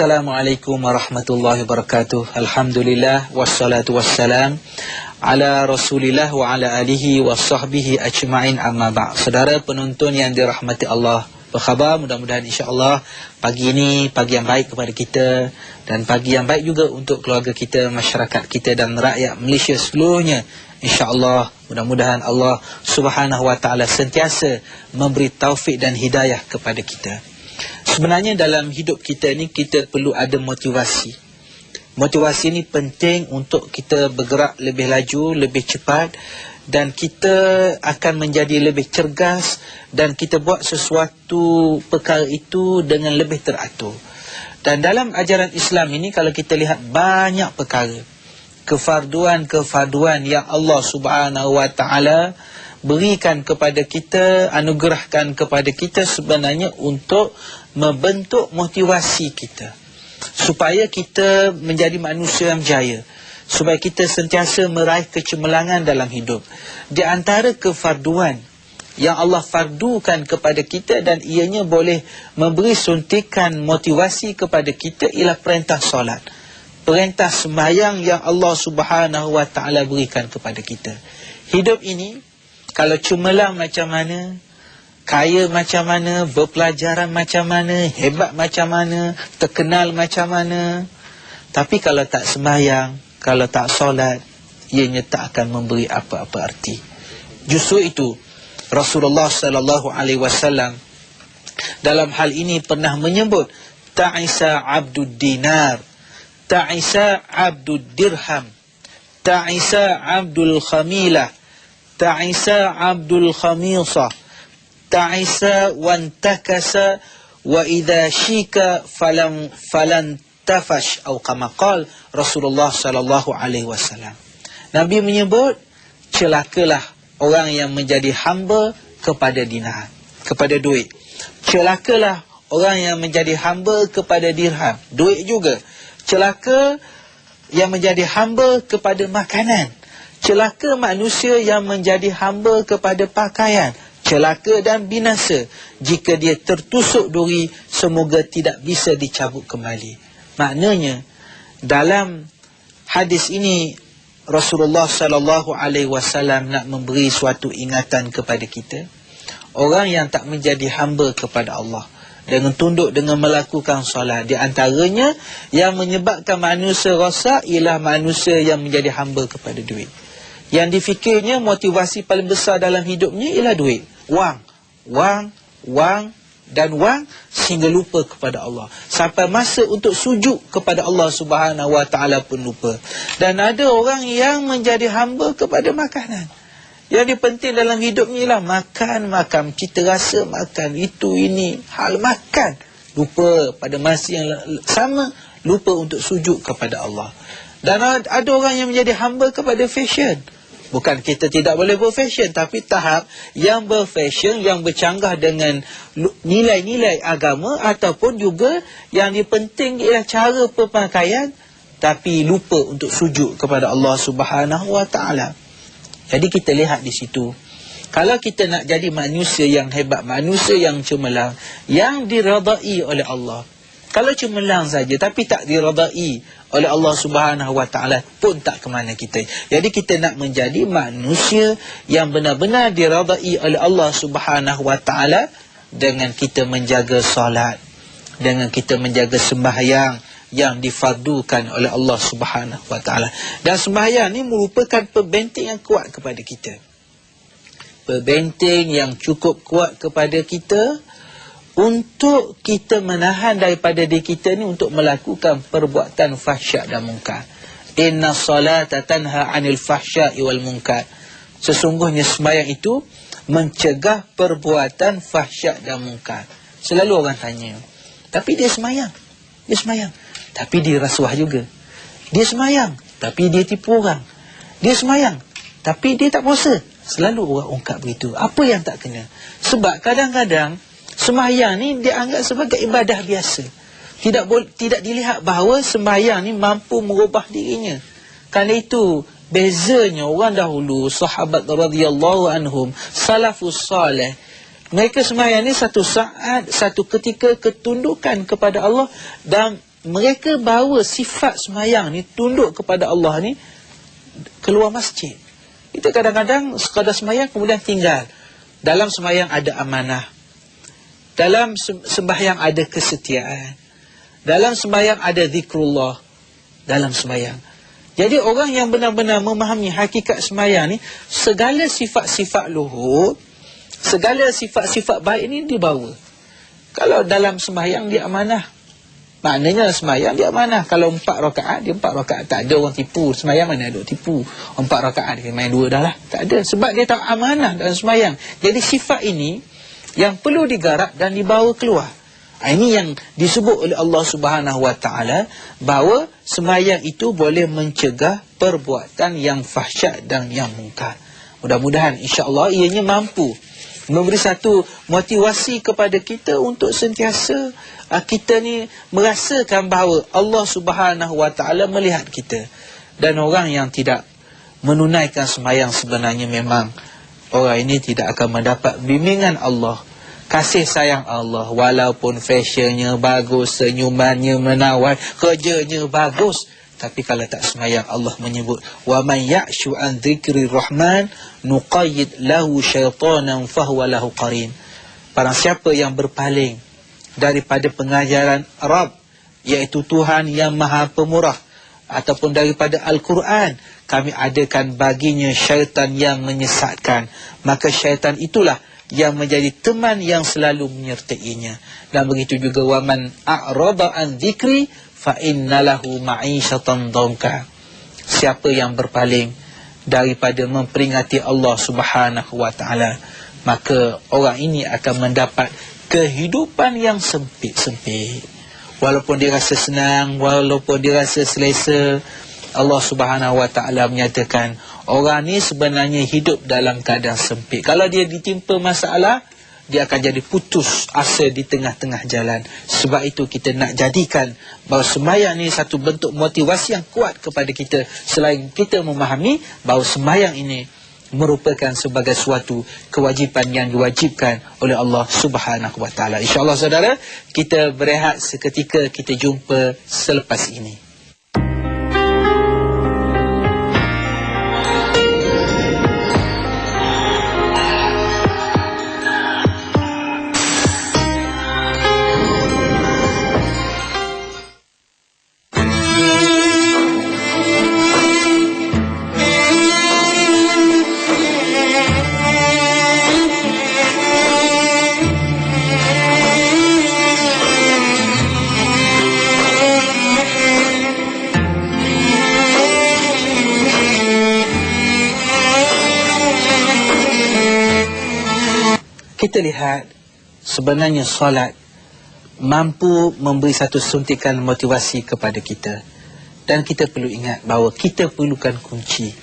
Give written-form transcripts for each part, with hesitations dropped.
Assalamualaikum warahmatullahi wabarakatuh. Alhamdulillah wassalatu wassalam ala Rasulillah wa ala alihi wa sahbihi ajma'in, amma ba'. Saudara penonton yang dirahmati Allah, apa khabar? Mudah-mudahan insya-Allah pagi ini pagi yang baik kepada kita, dan pagi yang baik juga untuk keluarga kita, masyarakat kita dan rakyat Malaysia seluruhnya. InsyaAllah mudah-mudahan Allah subhanahu wa ta'ala sentiasa memberi taufik dan hidayah kepada kita. Sebenarnya dalam hidup kita ni kita perlu ada motivasi. Motivasi ni penting untuk kita bergerak lebih laju, lebih cepat, dan kita akan menjadi lebih cergas, dan kita buat sesuatu perkara itu dengan lebih teratur. Dan dalam ajaran Islam ini kalau kita lihat banyak perkara, kefarduan-kefarduan yang Allah subhanahu wa ta'ala berikan kepada kita, anugerahkan kepada kita sebenarnya untuk membentuk motivasi kita, supaya kita menjadi manusia yang jaya, supaya kita sentiasa meraih kecemerlangan dalam hidup. Di antara kefarduan yang Allah fardukan kepada kita dan ianya boleh memberi suntikan motivasi kepada kita ialah perintah solat, perintah sembahyang yang Allah subhanahu wa ta'ala berikan kepada kita. Hidup ini kalau cemerlang macam mana, kaya macam mana, berpelajaran macam mana, hebat macam mana, terkenal macam mana, tapi kalau tak sembahyang, kalau tak solat, ianya tak akan memberi apa-apa arti. Justru itu Rasulullah sallallahu alaihi wasallam dalam hal ini pernah menyebut ta'isa abdud dinar, ta'isa abdud dirham, ta'isa abdul khamilah, ta'isa abdul khamisah, ta'isa wantakasa wa idha shika falan tafash, atau kama qala Rasulullah sallallahu alaihi wasallam. Nabi menyebut celakalah orang yang menjadi hamba kepada dinar, kepada duit. Celakalah orang yang menjadi hamba kepada dirham, duit juga. Celaka yang menjadi hamba kepada makanan. Celaka manusia yang menjadi hamba kepada pakaian. Celaka dan binasa jika dia tertusuk duri, semoga tidak bisa dicabut kembali. Maknanya dalam hadis ini Rasulullah sallallahu alaihi wasallam nak memberi suatu ingatan kepada kita, orang yang tak menjadi hamba kepada Allah dengan tunduk, dengan melakukan solat. Di antaranya yang menyebabkan manusia rosak ialah manusia yang menjadi hamba kepada duit. Yang difikirnya motivasi paling besar dalam hidupnya ialah duit, wang, dan wang, sehingga lupa kepada Allah. Sampai masa untuk sujud kepada Allah subhanahu wa ta'ala pun lupa. Dan ada orang yang menjadi hamba kepada makanan. Yang penting dalam hidupnya ialah makan, cita rasa makan, itu ini, hal makan. Lupa pada masa yang sama, lupa untuk sujud kepada Allah. Dan ada orang yang menjadi hamba kepada fashion. Bukan kita tidak boleh berfashion, tapi tahap yang berfashion, yang bercanggah dengan nilai-nilai agama, ataupun juga yang penting ialah cara berpakaian, tapi lupa untuk sujud kepada Allah subhanahu wa ta'ala. Jadi kita lihat di situ, kalau kita nak jadi manusia yang hebat, manusia yang cemerlang, yang diradai oleh Allah. Kalau cemerlang saja tapi tak diradai oleh Allah subhanahu wa ta'ala pun tak ke mana kita. Jadi kita nak menjadi manusia yang benar-benar diradai oleh Allah subhanahu wa ta'ala dengan kita menjaga solat, dengan kita menjaga sembahyang yang difardukan oleh Allah subhanahu wa ta'ala. Dan sembahyang ni merupakan pembenteng yang kuat kepada kita, pembenteng yang cukup kuat kepada kita untuk kita menahan daripada diri kita ni untuk melakukan perbuatan fahsyak dan munkar. Inna salata tanha 'anil fahsya'i wal munkar. Sesungguhnya sembahyang itu mencegah perbuatan fahsyak dan munkar. Selalu orang tanya, tapi dia sembahyang, tapi dia rasuah juga. Dia sembahyang, tapi dia tipu orang. Dia sembahyang, tapi dia tak puasa. Selalu orang ungkap begitu. Apa yang tak kena? Sebab kadang-kadang sembahyang ni dianggap sebagai ibadah biasa. Tidak dilihat bahawa sembahyang ni mampu merubah dirinya. Kerana itu bezanya orang dahulu, sahabat radhiyallahu anhum, salafus salih, mereka sembahyang ni satu saat, satu ketika ketundukan kepada Allah, dan mereka bawa sifat semayang ni, tunduk kepada Allah ni, keluar masjid. Kita kadang-kadang sekadar semayang kemudian tinggal. Dalam semayang ada amanah, dalam sembahyang ada kesetiaan, dalam sembahyang ada zikrullah, dalam sembahyang. Jadi orang yang benar-benar memahami hakikat semayang ni, segala sifat-sifat luhur, segala sifat-sifat baik ni dibawa. Kalau dalam sembahyang dia amanah, maknanya sembahyang dia amanah. Kalau 4 rakaat, dia 4 rakaat. Tak ada orang tipu. Sembahyang mana ada tipu 4 rakaat, dia main 2 dah lah. Tak ada. Sebab dia tak amanah dalam sembahyang. Jadi sifat ini yang perlu digarap dan dibawa keluar. Ini yang disebut oleh Allah Subhanahu Wa Taala, bahawa sembahyang itu boleh mencegah perbuatan yang fahsyat dan yang mungkar. Mudah-mudahan insya-Allah ianya mampu memberi satu motivasi kepada kita untuk sentiasa kita ni merasakan bahawa Allah Subhanahu Wa Taala melihat kita. Dan orang yang tidak menunaikan sembahyang sebenarnya memang orang ini tidak akan mendapat bimbingan Allah, kasih sayang Allah. Walaupun fashionnya bagus, senyumannya menawan, kerjanya bagus, tapi kalau tak sembahyang, Allah menyebut, wa man ya'shu an dzikri rahman nuqayyid lahu syaitanan fahuwa lahu qarin. Barang siapa yang berpaling daripada pengajaran Rabb, iaitu Tuhan yang Maha Pemurah, ataupun daripada Al-Quran, kami adakan baginya syaitan yang menyesatkan. Maka syaitan itulah yang menjadi teman yang selalu menyertainya. Dan begitu juga waman a'rada an dzikri fa innalahu ma'isyatan dhanka. Siapa yang berpaling daripada memperingati Allah Subhanahu Wa Taala, maka orang ini akan mendapat kehidupan yang sempit-sempit. Walaupun dia rasa senang, walaupun dia rasa selesa, Allah Subhanahu Wa Taala menyatakan orang ni sebenarnya hidup dalam keadaan sempit. Kalau dia ditimpa masalah, dia akan jadi putus asa di tengah-tengah jalan. Sebab itu kita nak jadikan bahawa sembahyang ni satu bentuk motivasi yang kuat kepada kita. Selain kita memahami bahawa sembahyang ini merupakan sebagai suatu kewajipan yang diwajibkan oleh Allah Subhanahu Wa Taala. InsyaAllah saudara, kita berehat seketika, kita jumpa selepas ini. Kita lihat sebenarnya solat mampu memberi satu suntikan motivasi kepada kita. Dan kita perlu ingat bahawa kita perlukan kunci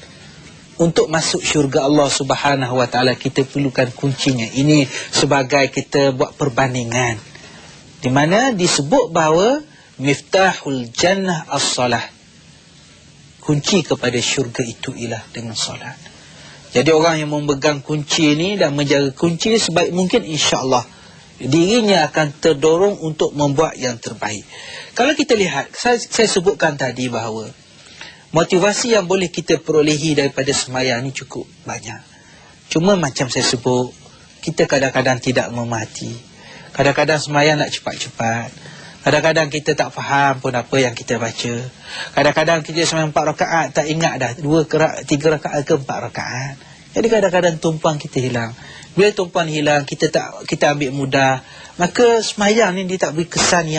untuk masuk syurga Allah Subhanahu Wa Taala. Kita perlukan kuncinya. Ini sebagai kita buat perbandingan, di mana disebut bahawa miftahul jannah as-salah. Kunci kepada syurga itu ialah dengan solat. Jadi orang yang memegang kunci ini dan menjaga kunci ini sebaik mungkin, insya-Allah dirinya akan terdorong untuk membuat yang terbaik. Kalau kita lihat, saya sebutkan tadi bahawa motivasi yang boleh kita perolehi daripada sembahyang ini cukup banyak. Cuma macam saya sebut, kita kadang-kadang tidak memati. Kadang-kadang sembahyang nak cepat-cepat. Kadang-kadang kita tak faham pun apa yang kita baca. Kadang-kadang kita sembahyang 4 rakaat, tak ingat dah 3 rakaat ke 4 rakaat. Jadi kadang-kadang tumpuan kita hilang. Bila tumpuan hilang, kita ambil mudah, maka sembahyang ni dia tak beri kesan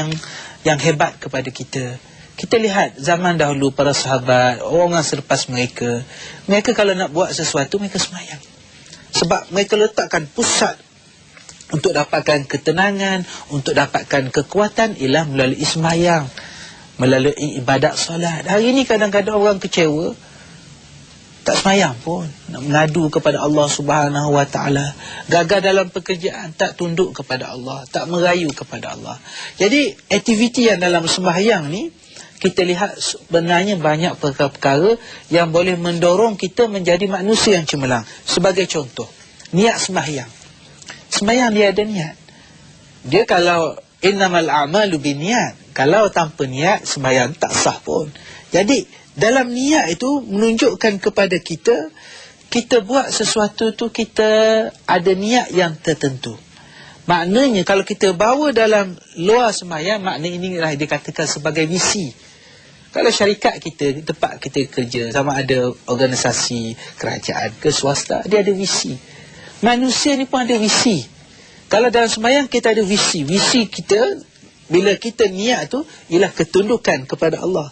yang hebat kepada kita. Kita lihat zaman dahulu para sahabat, orang selepas mereka kalau nak buat sesuatu, mereka sembahyang. Sebab mereka letakkan pusat untuk dapatkan ketenangan, untuk dapatkan kekuatan ialah melalui sembahyang, melalui ibadat solat. Hari ini kadang-kadang orang kecewa, tak sembahyang pun, nak mengadu kepada Allah Subhanahu Wa Taala. Gagal dalam pekerjaan, tak tunduk kepada Allah, tak merayu kepada Allah. Jadi aktiviti yang dalam sembahyang ni, kita lihat sebenarnya banyak perkara-perkara yang boleh mendorong kita menjadi manusia yang cemerlang. Sebagai contoh, niat sembahyang. Sembahyang dia ada niat. Dia kalau Innamal a'malu binniyat. Kalau tanpa niat, sembahyang tak sah pun. Jadi dalam niat itu menunjukkan kepada kita, kita buat sesuatu tu kita ada niat yang tertentu. Maknanya kalau kita bawa dalam luar sembahyang, makna inilah dikatakan sebagai misi. Kalau syarikat kita, tempat kita kerja, sama ada organisasi kerajaan ke swasta, dia ada visi. Manusia ni pun ada visi. Kalau dalam sembahyang kita ada visi. Visi kita, bila kita niat tu, ialah ketundukan kepada Allah.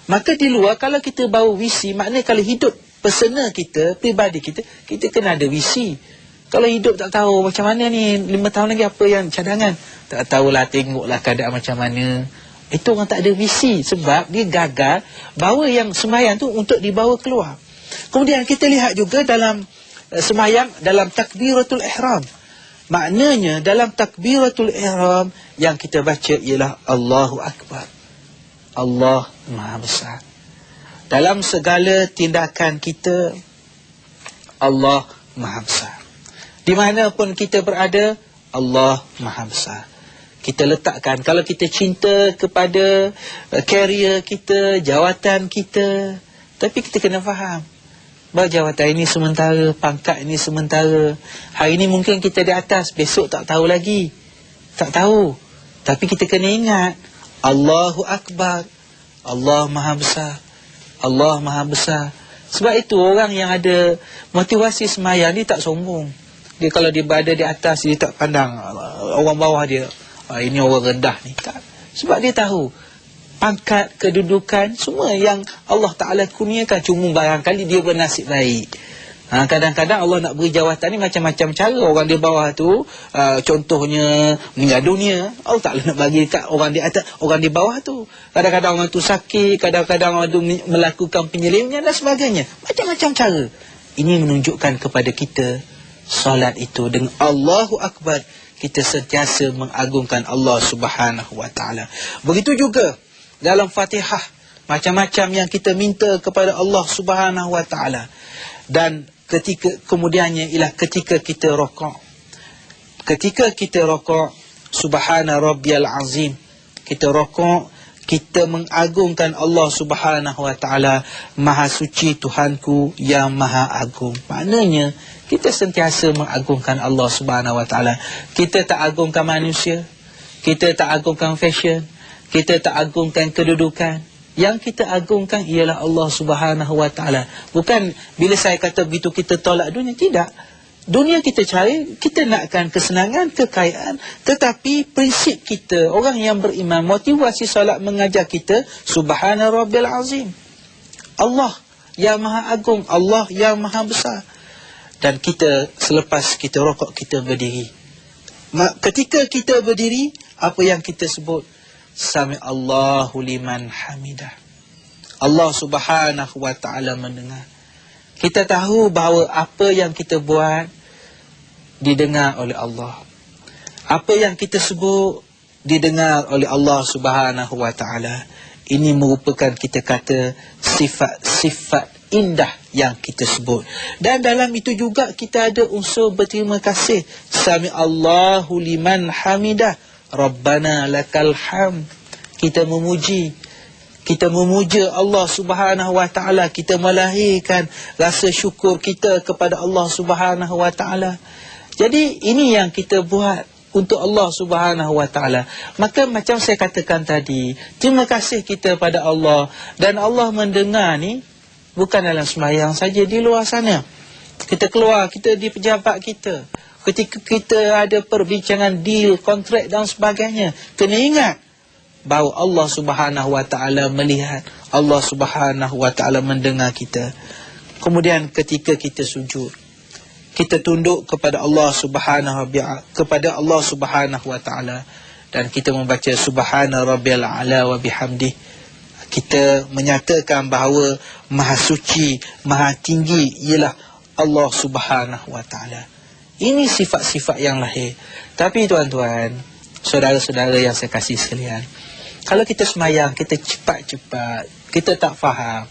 Maka di luar, kalau kita bawa visi, maknanya kalau hidup personal kita, pribadi kita, kita kena ada visi. Kalau hidup tak tahu macam mana ni, 5 tahun lagi apa yang cadangan, tak tahulah, tengoklah keadaan macam mana. Itu orang tak ada visi. Sebab dia gagal bawa yang sembahyang tu untuk dibawa keluar. Kemudian kita lihat juga dalam sembahyang, dalam takbiratul ihram. Maknanya dalam takbiratul ihram yang kita baca ialah Allahu Akbar. Allah Maha Besar. Dalam segala tindakan kita, Allah Maha Besar. Di mana pun kita berada, Allah Maha Besar. Kita letakkan, kalau kita cinta kepada karier kita, jawatan kita, tapi kita kena faham bahawa jawatan ini sementara, pangkat ini sementara. Hari ini mungkin kita di atas, besok tak tahu lagi. Tak tahu. Tapi kita kena ingat, Allahu Akbar, Allah Maha Besar. Allah Maha Besar. Sebab itu orang yang ada motivasi sembahyang ni tak sombong. Dia kalau dia berada di atas, dia tak pandang orang bawah dia, ini orang rendah ni. Tak. Sebab dia tahu pangkat, kedudukan, semua yang Allah Ta'ala kurniakan. Cuma barangkali dia bernasib baik. Kadang-kadang Allah nak beri jawatan ni macam-macam cara. Orang di bawah tu, contohnya meninggal dunia, Allah Ta'ala nak bagi kat orang di atas, orang di bawah tu. Kadang-kadang orang tu sakit, kadang-kadang orang tu melakukan penyelidikan dan sebagainya. Macam-macam cara. Ini menunjukkan kepada kita, salat itu dengan Allahu Akbar, kita sentiasa mengagungkan Allah Subhanahu Wa Ta'ala. Begitu juga dalam Fatihah, macam-macam yang kita minta kepada Allah Subhanahu Wa Ta'ala. Dan kemudiannya ialah ketika kita rokok. Ketika kita rokok, Subhana Rabbiyal Azim, kita rokok, kita mengagungkan Allah Subhanahu Wa Ta'ala. Maha suci Tuhanku yang maha agung. Maknanya kita sentiasa mengagungkan Allah Subhanahu Wa Ta'ala. Kita tak agungkan manusia, kita tak agungkan fashion, kita tak agungkan kedudukan. Yang kita agungkan ialah Allah Subhanahu Wa Ta'ala. Bukan bila saya kata begitu kita tolak dunia, tidak. Dunia kita cari, kita nakkan kesenangan, kekayaan. Tetapi prinsip kita, orang yang beriman, motivasi solat mengajar kita, Subhana Rabbil Azim, Allah yang maha agung, Allah yang maha besar. Dan kita, selepas kita rokok, kita berdiri. Ketika kita berdiri, apa yang kita sebut? Sami Allahu liman hamidah. Allah Subhanahu Wa Ta'ala mendengar. Kita tahu bahawa apa yang kita buat didengar oleh Allah. Apa yang kita sebut didengar oleh Allah Subhanahu Wa Ta'ala. Ini merupakan, kita kata, sifat-sifat indah yang kita sebut. Dan dalam itu juga kita ada unsur berterima kasih. Sami Allahu liman hamidah, Rabbana lakal hamd. Kita memuji, kita memuja Allah Subhanahu Wa Ta'ala. Kita melahirkan rasa syukur kita kepada Allah Subhanahu Wa Ta'ala. Jadi ini yang kita buat untuk Allah Subhanahu Wa Ta'ala. Maka macam saya katakan tadi, terima kasih kita pada Allah. Dan Allah mendengar ni bukan dalam sembahyang saja, di luar sana. Kita keluar, kita di pejabat kita, ketika kita ada perbincangan deal, kontrak dan sebagainya, kena ingat bahawa Allah Subhanahu Wa Ta'ala melihat, Allah Subhanahu Wa Ta'ala mendengar kita. Kemudian ketika kita sujud, kita tunduk kepada Allah Subhanahu Wa Ta'ala, dan kita membaca Subhana Rabbiyal A'la wa bihamdih. Kita menyatakan bahawa maha suci, maha tinggi ialah Allah Subhanahu Wa Ta'ala. Ini sifat-sifat yang lahir. Tapi tuan-tuan, saudara-saudara yang saya kasih sekalian, kalau kita semayang, kita cepat-cepat, kita tak faham,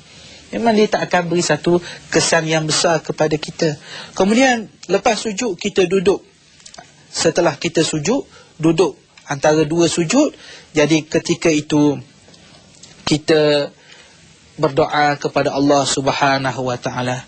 memang dia tak akan beri satu kesan yang besar kepada kita. Kemudian lepas sujud, kita duduk. Setelah kita sujud, duduk antara dua sujud. Jadi ketika itu kita berdoa kepada Allah Subhanahu wa taala.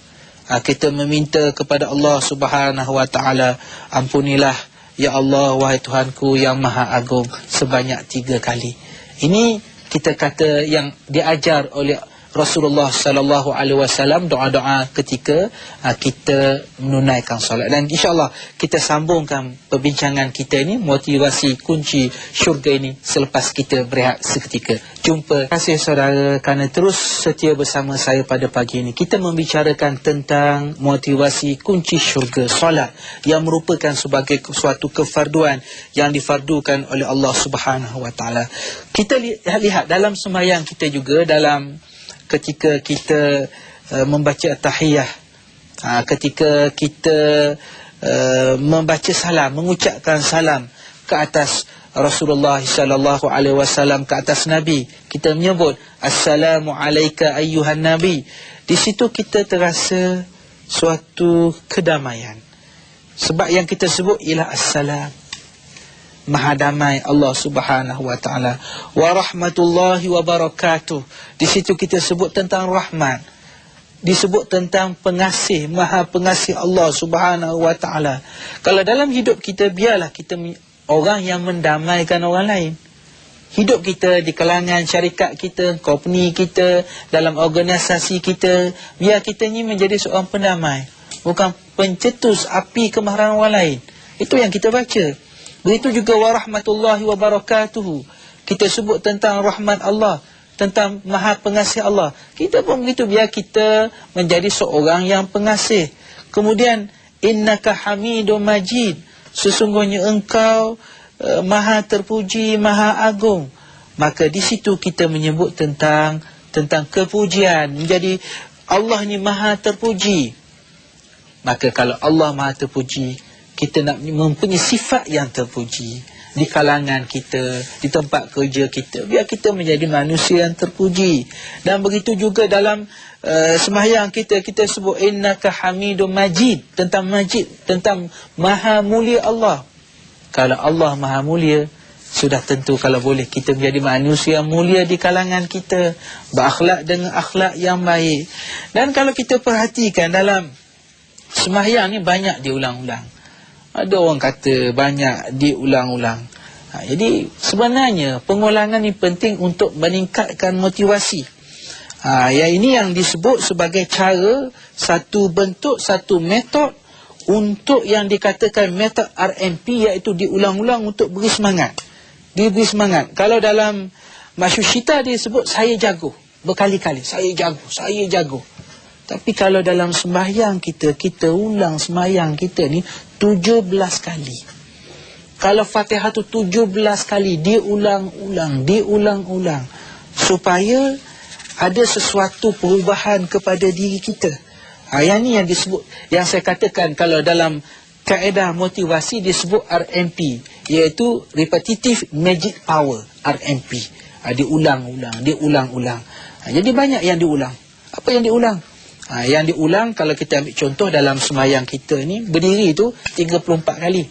Kita meminta kepada Allah Subhanahu wa taala, ampunilah ya Allah wahai Tuhanku yang Maha Agung, sebanyak 3 kali. Ini kita kata yang diajar oleh Rasulullah sallallahu alaihi wasallam, doa-doa ketika kita menunaikan solat. Dan insya-Allah kita sambungkan perbincangan kita ini, motivasi kunci syurga ini, selepas kita berehat seketika. Jumpa. Terima kasih saudara kerana terus setia bersama saya pada pagi ini. Kita membicarakan tentang motivasi kunci syurga, solat, yang merupakan sebagai suatu kefarduan yang difardukan oleh Allah Subhanahu wa taala. Kita lihat dalam sembahyang kita juga, dalam ketika kita membaca tahiyah, ketika kita membaca salam, mengucapkan salam ke atas Rasulullah sallallahu alaihi wasallam, ke atas Nabi, kita menyebut assalamu alayka ayyuhan nabi. Di situ kita terasa suatu kedamaian, sebab yang kita sebut ialah assalam, Maha damai Allah Subhanahu wa taala. Wa rahmatullahi wa barakatuh. Di situ kita sebut tentang rahmat, disebut tentang pengasih, Maha pengasih Allah Subhanahu wa taala. Kalau dalam hidup kita, biarlah kita orang yang mendamaikan orang lain. Hidup kita di kalangan syarikat kita, company kita, dalam organisasi kita, biar kita ni menjadi seorang pendamai, bukan pencetus api kemarahan orang lain. Itu yang kita baca. Begitu juga warahmatullahi wabarakatuh. Kita sebut tentang rahmat Allah, tentang Maha pengasih Allah. Kita pun begitu, biar kita menjadi seorang yang pengasih. Kemudian innaka hamidum majid, sesungguhnya engkau Maha terpuji, Maha agung. Maka di situ kita menyebut tentang kepujian. Menjadi Allah ni Maha terpuji. Maka kalau Allah Maha terpuji, kita nak mempunyai sifat yang terpuji di kalangan kita, di tempat kerja kita, biar kita menjadi manusia yang terpuji. Dan begitu juga dalam sembahyang kita, kita sebut innaka hamidum majid, tentang majid, tentang maha mulia Allah. Kalau Allah maha mulia, sudah tentu kalau boleh kita menjadi manusia mulia di kalangan kita, berakhlak dengan akhlak yang baik. Dan kalau kita perhatikan dalam sembahyang ni banyak diulang-ulang. Ada orang kata banyak diulang-ulang. Jadi sebenarnya pengulangan ini penting untuk meningkatkan motivasi. Yang ini yang disebut sebagai cara, satu bentuk, satu metod untuk yang dikatakan metod RMP, iaitu diulang-ulang untuk beri semangat. Diberi semangat. Kalau dalam Masyushita dia sebut saya jago, berkali-kali saya jago, saya jago. Tapi kalau dalam sembahyang kita, kita ulang sembahyang kita ni 17 kali. Kalau Fatihah tu 17 kali, diulang-ulang, diulang-ulang, supaya ada sesuatu perubahan kepada diri kita. Yang ni yang disebut, yang saya katakan kalau dalam kaedah motivasi disebut RMP, iaitu repetitive magic power, RMP. Diulang-ulang, diulang-ulang. Jadi banyak yang diulang. Apa yang diulang? Yang diulang, kalau kita ambil contoh dalam sembahyang kita ni, berdiri tu 34 kali.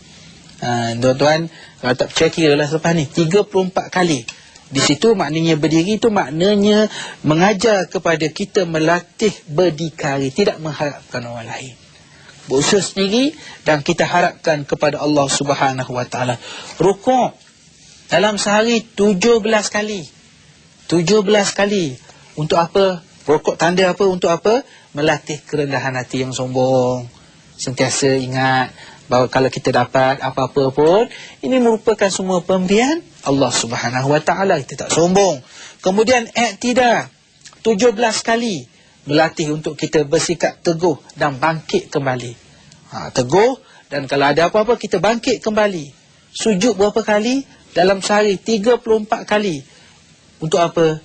Tuan-tuan, kalau tak percaya kira lah selepas ni, 34 kali. Di situ maknanya berdiri tu maknanya mengajar kepada kita melatih berdikari, tidak mengharapkan orang lain. Berusaha sendiri dan kita harapkan kepada Allah Subhanahu wa taala. Rukuk dalam sehari 17 kali. 17 kali. Untuk apa? Rukuk tanda apa? Untuk apa? Melatih kerendahan hati yang sombong. Sentiasa ingat bahawa kalau kita dapat apa-apa pun, ini merupakan semua pemberian Allah Subhanahu wa taala. Kita tak sombong. Kemudian i'tidal 17 kali, melatih untuk kita bersikap teguh dan bangkit kembali. Teguh, dan kalau ada apa-apa kita bangkit kembali. Sujud berapa kali? Dalam sehari 34 kali. Untuk apa?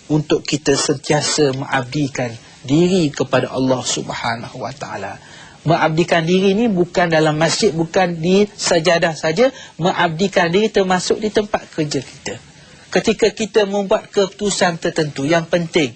Untuk kita sentiasa mengabdikan diri kepada Allah Subhanahu wa taala. Mengabdikan diri ni bukan dalam masjid, bukan di sajadah saja. Mengabdikan diri termasuk di tempat kerja kita. Ketika kita membuat keputusan tertentu yang penting,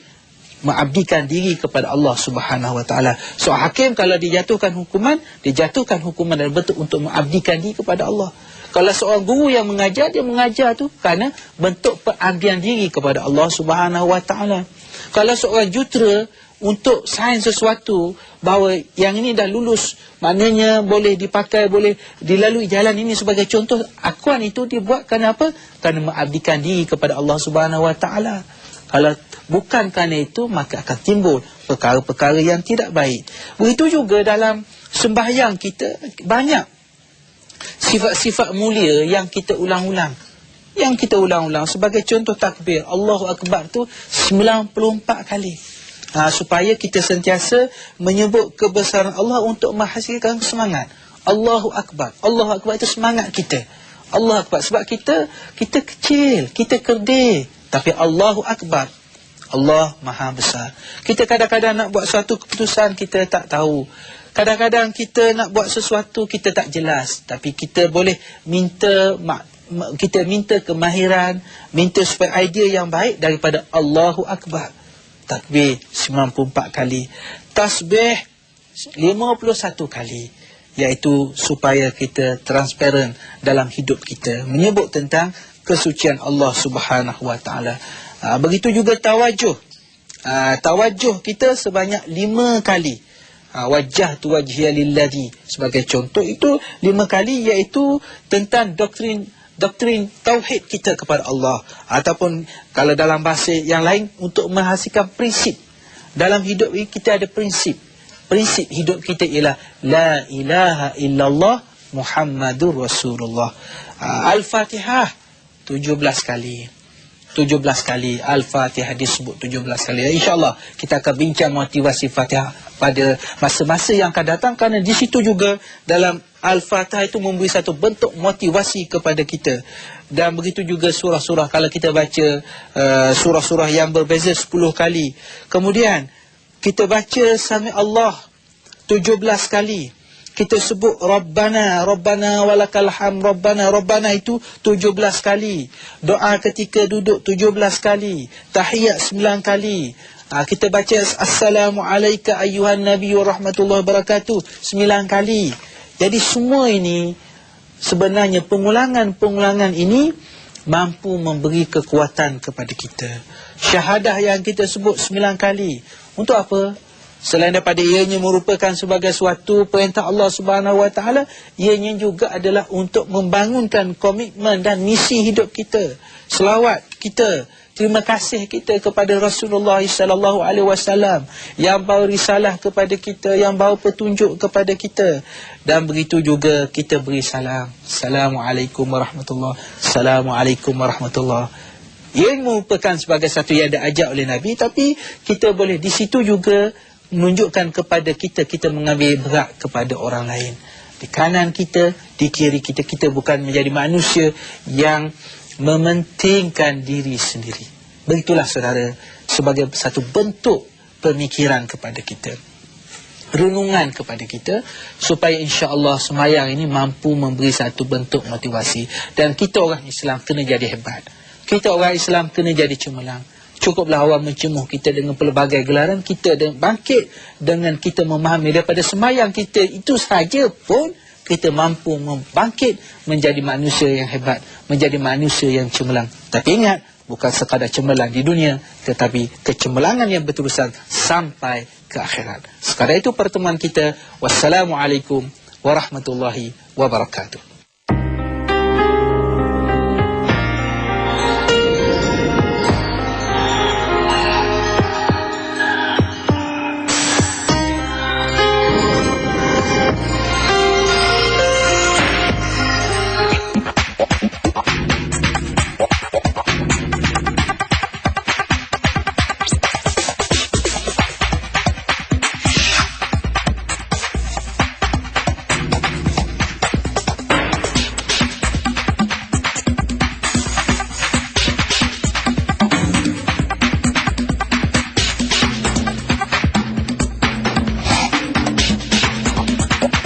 mengabdikan diri kepada Allah Subhanahu wa taala. So hakim kalau dijatuhkan hukuman, dijatuhkan hukuman dalam bentuk untuk mengabdikan diri kepada Allah. Kalau seorang guru yang mengajar, dia mengajar tu kerana bentuk pengabdian diri kepada Allah Subhanahu Wa Taala. Kalau seorang jutera untuk sains sesuatu, bahawa yang ini dah lulus, maknanya boleh dipakai, boleh dilalui jalan ini sebagai contoh, akuan itu dibuat kerana apa? Kerana mengabdikan diri kepada Allah Subhanahu Wa Taala. Kalau bukan kerana itu, maka akan timbul perkara-perkara yang tidak baik. Begitu juga dalam sembahyang kita, banyak sifat-sifat mulia yang kita ulang-ulang. Yang kita ulang-ulang sebagai contoh takbir Allahu Akbar tu 94 kali. Supaya kita sentiasa menyebut kebesaran Allah untuk menghasilkan semangat. Allahu Akbar. Allahu Akbar itu semangat kita. Allahu Akbar. Sebab kita kecil, kita kerdil. Tapi Allahu Akbar, Allah Maha Besar. Kita kadang-kadang nak buat suatu keputusan, kita tak tahu. Kadang-kadang kita nak buat sesuatu, kita tak jelas. Tapi kita boleh minta kemahiran, minta supaya idea yang baik daripada Allahu Akbar. Takbir 94 kali. Tasbih 51 kali. Iaitu supaya kita transparan dalam hidup kita, menyebut tentang kesucian Allah Subhanahu Wa Taala. Begitu juga tawajuh. Tawajuh kita sebanyak 5 kali. Wajjah tu wajhiya lilladhi sebagai contoh, itu 5 kali, iaitu tentang doktrin tauhid kita kepada Allah. Ataupun kalau dalam bahasa yang lain, untuk menghasilkan prinsip. Dalam hidup ini kita ada prinsip. Prinsip hidup kita ialah La ilaha illallah Muhammadur Rasulullah. Al-Fatihah 17 kali. 17 kali Al-Fatihah disebut 17 kali. InsyaAllah kita akan bincang motivasi Fatihah pada masa-masa yang akan datang, kerana di situ juga dalam Al-Fatihah itu memberi satu bentuk motivasi kepada kita. Dan begitu juga surah-surah. Kalau kita baca surah-surah yang berbeza 10 kali. Kemudian kita baca Sami Allah 17 kali. Kita sebut Rabbana, Rabbana walakal hamd, Rabbana, Rabbana itu 17 kali. Doa ketika duduk 17 kali. Tahiyat 9 kali. Kita baca Assalamu alayka ayyuhan nabi wa rahmatullahi wa barakatuh 9 kali. Jadi semua ini sebenarnya pengulangan-pengulangan ini mampu memberi kekuatan kepada kita. Syahadah yang kita sebut 9 kali. Untuk apa? Selain daripada ianya merupakan sebagai suatu perintah Allah Subhanahu Wa Taala, ianya juga adalah untuk membangunkan komitmen dan misi hidup kita. Selawat kita, terima kasih kita kepada Rasulullah sallallahu alaihi wasallam yang bawa risalah kepada kita, yang bawa petunjuk kepada kita. Dan begitu juga kita beri salam. Assalamualaikum warahmatullahi. Assalamualaikum warahmatullahi. Ia merupakan sebagai satu yang diajak oleh Nabi, tapi kita boleh di situ juga menunjukkan kepada kita mengambil berat kepada orang lain. Di kanan kita, di kiri kita, kita bukan menjadi manusia yang mementingkan diri sendiri. Begitulah saudara, sebagai satu bentuk pemikiran kepada kita, renungan kepada kita, supaya insya-Allah sembahyang ini mampu memberi satu bentuk motivasi. Dan kita orang Islam kena jadi hebat. Kita orang Islam kena jadi cemerlang. Cukuplah orang mencemuh kita dengan pelbagai gelaran, kita bangkit dengan kita memahami daripada sembahyang kita itu saja pun kita mampu membangkit menjadi manusia yang hebat, menjadi manusia yang cemerlang. Tapi ingat, bukan sekadar cemerlang di dunia, tetapi kecemerlangan yang berterusan sampai ke akhirat. Sekadar itu pertemuan kita. Wassalamualaikum warahmatullahi wabarakatuh.